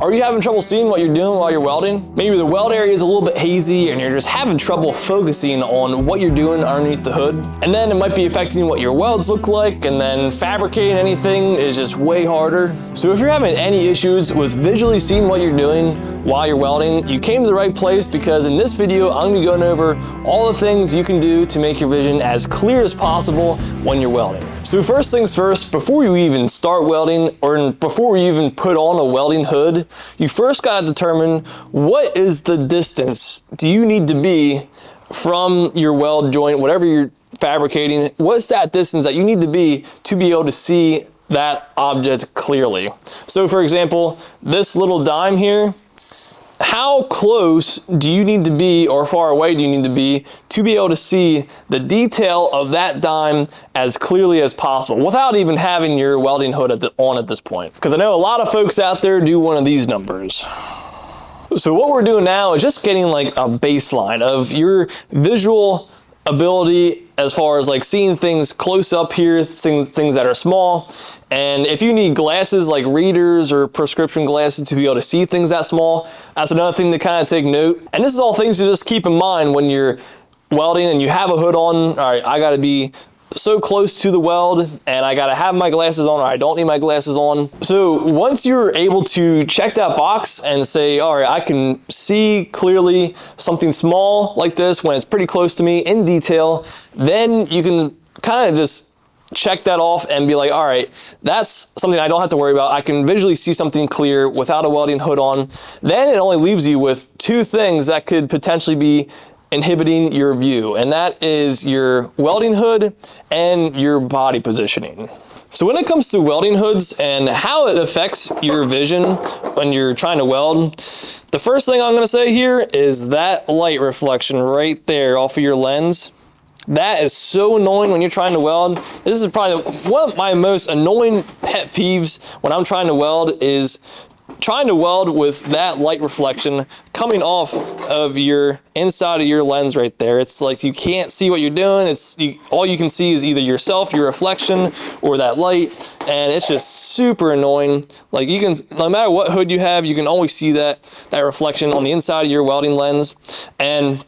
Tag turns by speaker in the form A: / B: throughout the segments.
A: Are you having trouble seeing what you're doing while you're welding? Maybe the weld area is a little bit hazy and you're just having trouble focusing on what you're doing underneath the hood. And then it might be affecting what your welds look like, and then fabricating anything is just way harder. So if you're having any issues with visually seeing what you're doing while you're welding, you came to the right place, because in this video, I'm gonna be going over all the things you can do to make your vision as clear as possible when you're welding. So first things first, before you even start welding, or before you even put on a welding hood, you first gotta determine what is the distance do you need to be from your weld joint, whatever you're fabricating. What's that distance that you need to be able to see that object clearly? So for example, this little dime here, how close do you need to be, or far away do you need to be able to see the detail of that dime as clearly as possible without even having your welding hood on at this point? Because I know a lot of folks out there do one of these numbers. So what we're doing now is just getting like a baseline of your visual ability as far as like seeing things close up here, things that are small. And if you need glasses like readers or prescription glasses to be able to see things that small, that's another thing to kind of take note. And this is all things to just keep in mind when you're welding and you have a hood on. All right, I gotta be so close to the weld, and I gotta have my glasses on, or I don't need my glasses on. So once you're able to check that box and say, all right, I can see clearly something small like this when it's pretty close to me in detail, then you can kind of just check that off and be like, all right, that's something I don't have to worry about. I can visually see something clear without a welding hood on. Then it only leaves you with two things that could potentially be inhibiting your view, and that is your welding hood and your body positioning. So when it comes to welding hoods and how it affects your vision when you're trying to weld, the first thing I'm gonna say here is that light reflection right there off of your lens. That is so annoying when you're trying to weld. This is probably one of my most annoying pet peeves when I'm trying to weld, is trying to weld with that light reflection coming off of your inside of your lens right there. It's like you can't see what you're doing. All you can see is either yourself, your reflection, or that light, and it's just super annoying. Like you can, no matter what hood you have, you can always see that reflection on the inside of your welding lens. And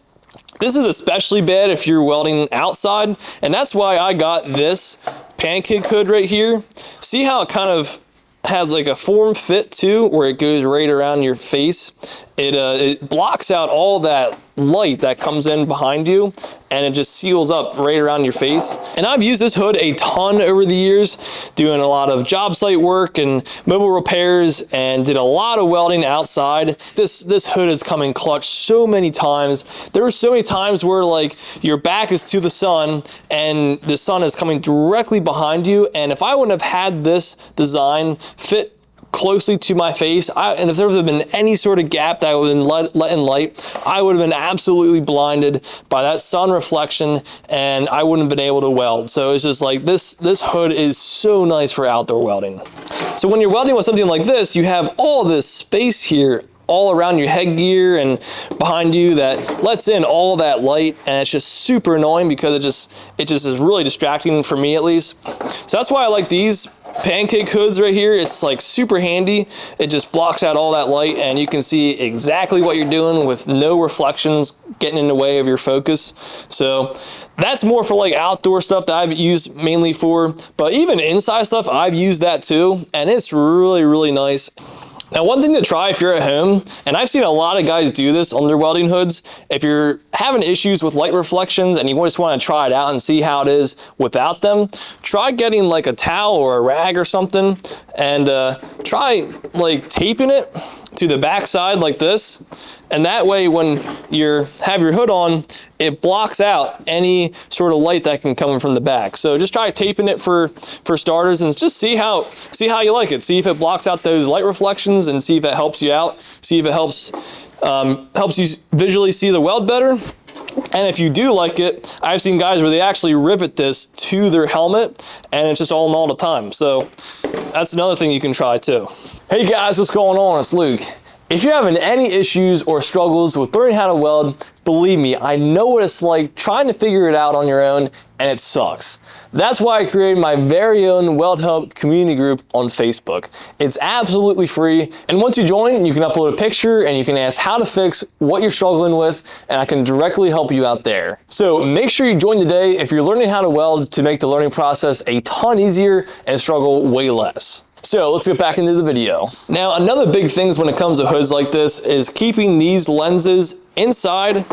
A: this is especially bad if you're welding outside, and that's why I got this pancake hood right here. See how it kind of has like a form fit too, where it goes right around your face. It blocks out all that light that comes in behind you, and it just seals up right around your face. And I've used this hood a ton over the years, doing a lot of job site work and mobile repairs, and did a lot of welding outside. This hood has come in clutch so many times. There were so many times where like your back is to the sun and the sun is coming directly behind you, and if I wouldn't have had this design fit closely to my face, and if there would have been any sort of gap that would have been let in light, I would have been absolutely blinded by that sun reflection, and I wouldn't have been able to weld. So it's just like this hood is so nice for outdoor welding. So when you're welding with something like this, you have all this space here all around your headgear and behind you that lets in all that light, and it's just super annoying because it just is really distracting for me, at least. So that's why I like these pancake hoods right here. It's like super handy. It just blocks out all that light, and you can see exactly what you're doing with no reflections getting in the way of your focus. So that's more for like outdoor stuff that I've used mainly for, but even inside stuff, I've used that too, and it's really, really nice. Now, one thing to try if you're at home, and I've seen a lot of guys do this on their welding hoods, if you're having issues with light reflections and you just want to try it out and see how it is without them, try getting like a towel or a rag or something, and try like taping it to the back side like this. And that way, when you have your hood on, it blocks out any sort of light that can come from the back. So just try taping it for starters, and just see how you like it. See if it blocks out those light reflections, and see if it helps you out. See if it helps you visually see the weld better. And if you do like it, I've seen guys where they actually rivet this to their helmet, and it's just all the time. So that's another thing you can try too. Hey guys, what's going on? It's Luke. If you're having any issues or struggles with learning how to weld, believe me, I know what it's like trying to figure it out on your own, and it sucks. That's why I created my very own Weld Help community group on Facebook. It's absolutely free, and once you join, you can upload a picture and you can ask how to fix what you're struggling with, and I can directly help you out there. So make sure you join today if you're learning how to weld to make the learning process a ton easier and struggle way less. So let's get back into the video. Now, another big thing when it comes to hoods like this is keeping these lenses inside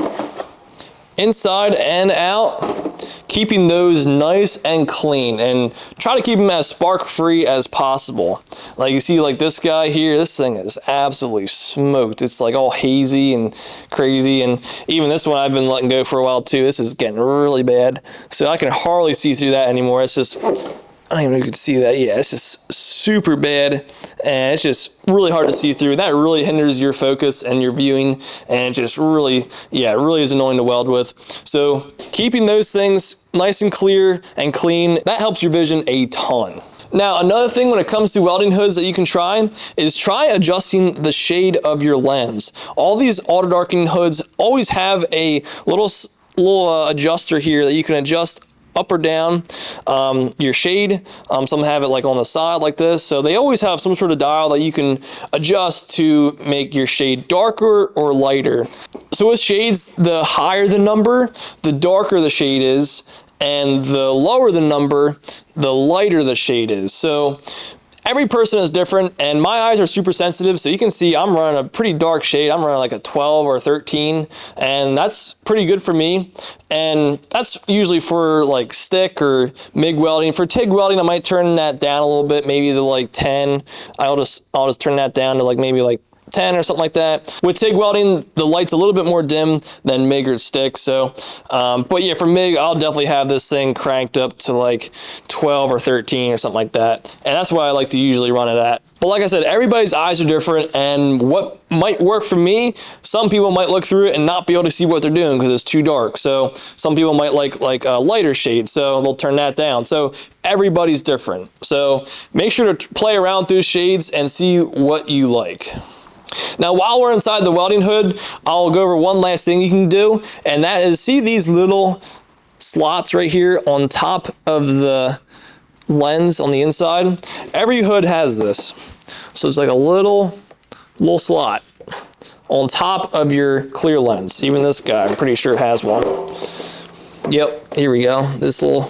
A: and out, keeping those nice and clean, and try to keep them as spark free as possible. Like you see, like this guy here, this thing is absolutely smoked. It's like all hazy and crazy, and even this one I've been letting go for a while too. This is getting really bad. So I can hardly see through that anymore. It's just, I don't even know if you can see that. Yeah, it's just super bad, and it's just really hard to see through. That really hinders your focus and your viewing, and it just really, yeah, it really is annoying to weld with. So keeping those things nice and clear and clean, that helps your vision a ton. Now, another thing when it comes to welding hoods that you can try is try adjusting the shade of your lens. All these auto darkening hoods always have a little adjuster here that you can adjust up or down your shade. Some have it like on the side like this, so they always have some sort of dial that you can adjust to make your shade darker or lighter. So with shades, the higher the number, the darker the shade is, and the lower the number, the lighter the shade is. So every person is different, and my eyes are super sensitive, so you can see I'm running a pretty dark shade. I'm running like a 12 or 13, and that's pretty good for me. And that's usually for like stick or MIG welding. For TIG welding, I might turn that down a little bit, maybe to like 10. I'll just turn that down to like maybe like 10 or something like that. With TIG welding, the light's a little bit more dim than MIG or stick. So, but yeah, for MIG, I'll definitely have this thing cranked up to like 12 or 13 or something like that. And that's why I like to usually run it at. But like I said, everybody's eyes are different, and what might work for me, some people might look through it and not be able to see what they're doing because it's too dark. So some people might like a lighter shade, so they'll turn that down. So everybody's different. So make sure to play around with those shades and see what you like. Now, while we're inside the welding hood, I'll go over one last thing you can do, and that is, see these little slots right here on top of the lens on the inside? Every hood has this. So it's like a little slot on top of your clear lens. Even this guy, I'm pretty sure has one. Yep, here we go. This little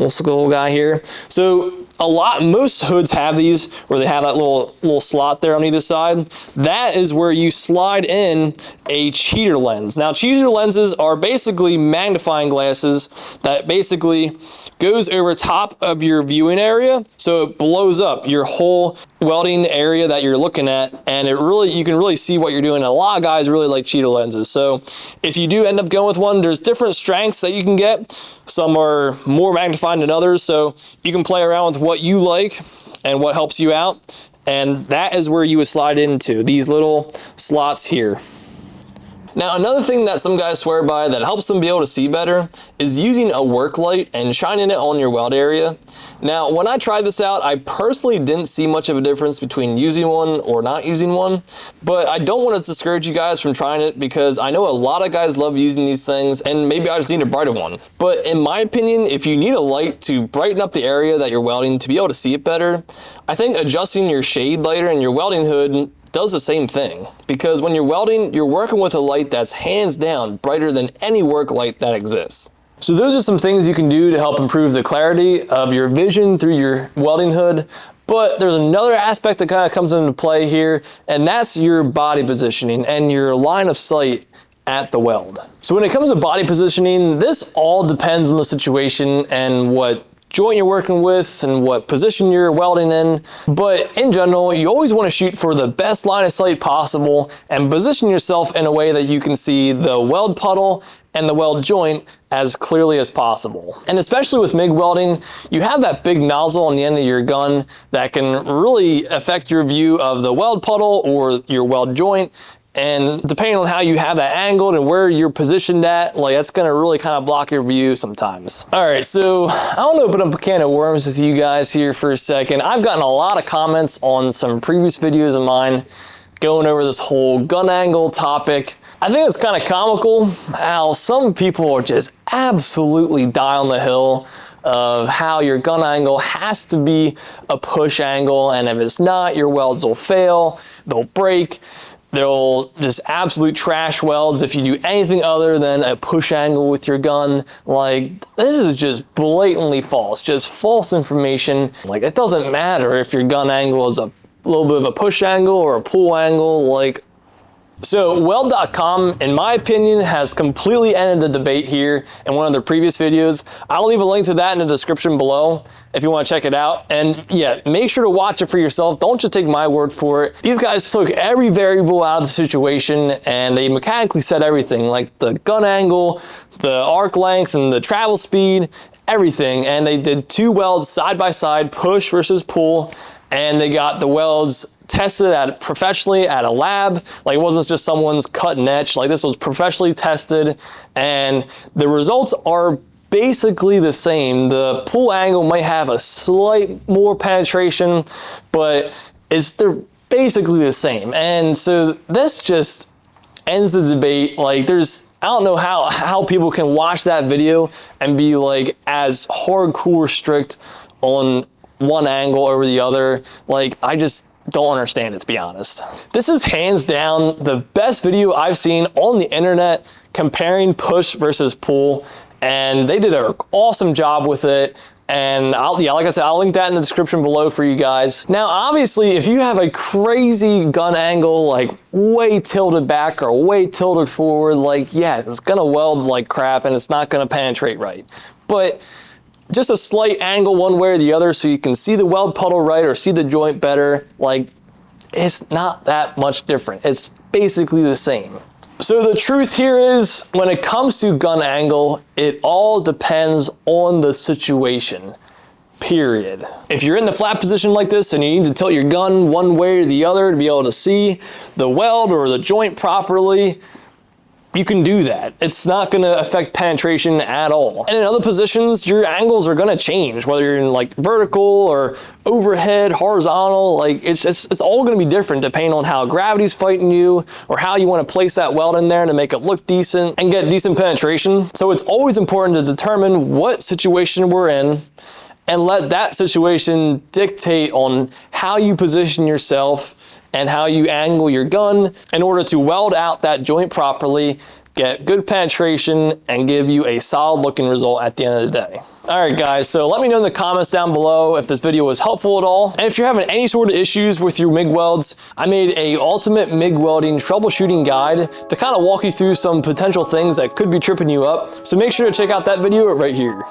A: skull guy here. So most hoods have these where they have that little slot there on either side. That is where you slide in a cheater lens. Now, cheater lenses are basically magnifying glasses that basically goes over top of your viewing area, so it blows up your whole welding area that you're looking at, and you can really see what you're doing. And a lot of guys really like cheater lenses. So if you do end up going with one, there's different strengths that you can get. Some are more magnifying than others, so you can play around with what you like and what helps you out. And that is where you would slide into these little slots here. Now, another thing that some guys swear by that helps them be able to see better is using a work light and shining it on your weld area. Now, when I tried this out, I personally didn't see much of a difference between using one or not using one, but I don't want to discourage you guys from trying it because I know a lot of guys love using these things, and maybe I just need a brighter one. But in my opinion, if you need a light to brighten up the area that you're welding to be able to see it better, I think adjusting your shade lighter in your welding hood does the same thing, because when you're welding, you're working with a light that's hands down brighter than any work light that exists. So those are some things you can do to help improve the clarity of your vision through your welding hood. But there's another aspect that kind of comes into play here, and that's your body positioning and your line of sight at the weld. So when it comes to body positioning, this all depends on the situation and what joint you're working with and what position you're welding in. But in general, you always want to shoot for the best line of sight possible and position yourself in a way that you can see the weld puddle and the weld joint as clearly as possible. And especially with MIG welding, you have that big nozzle on the end of your gun that can really affect your view of the weld puddle or your weld joint. And depending on how you have that angled and where you're positioned at, like that's gonna really kind of block your view sometimes. All right, so I want to open up a can of worms with you guys here for a second. I've gotten a lot of comments on some previous videos of mine going over this whole gun angle topic. I think it's kind of comical how some people are just absolutely die on the hill of how your gun angle has to be a push angle, and if it's not, your welds will fail, they'll break, they'll just absolute trash welds if you do anything other than a push angle with your gun. Like, this is just blatantly false, just false information. Like, it doesn't matter if your gun angle is a little bit of a push angle or a pull angle. Like, so Weld.com, in my opinion, has completely ended the debate here in one of their previous videos. I'll leave a link to that in the description below if you want to check it out. And yeah, make sure to watch it for yourself. Don't just take my word for it. These guys took every variable out of the situation and they mechanically set everything, like the gun angle, the arc length, and the travel speed, everything. And they did 2 welds side by side, push versus pull, and they got the welds tested professionally at a lab. Like, it wasn't just someone's cut and etch. Like, this was professionally tested, and the results are basically the same. The pull angle might have a slight more penetration, but they're basically the same. And so this just ends the debate. Like, I don't know how people can watch that video and be like as hardcore strict on one angle over the other. Like, I just don't understand it, to be honest. This is hands down the best video I've seen on the internet comparing push versus pull, and they did an awesome job with it. And like I said, I'll link that in the description below for you guys. Now, obviously, if you have a crazy gun angle, like way tilted back or way tilted forward, like, yeah, it's gonna weld like crap and it's not gonna penetrate right. But just a slight angle one way or the other so you can see the weld puddle right or see the joint better, like, it's not that much different. It's basically the same. So the truth here is, when it comes to gun angle, it all depends on the situation, period. If you're in the flat position like this and you need to tilt your gun one way or the other to be able to see the weld or the joint properly, you can do that. It's not gonna affect penetration at all. And in other positions, your angles are gonna change, whether you're in like vertical or overhead, horizontal. Like, it's all gonna be different depending on how gravity's fighting you or how you wanna place that weld in there to make it look decent and get decent penetration. So it's always important to determine what situation we're in and let that situation dictate on how you position yourself and how you angle your gun in order to weld out that joint properly, get good penetration, and give you a solid looking result at the end of the day. All right, guys, so let me know in the comments down below if this video was helpful at all. And if you're having any sort of issues with your MIG welds, I made a ultimate MIG welding troubleshooting guide to kind of walk you through some potential things that could be tripping you up. So make sure to check out that video right here.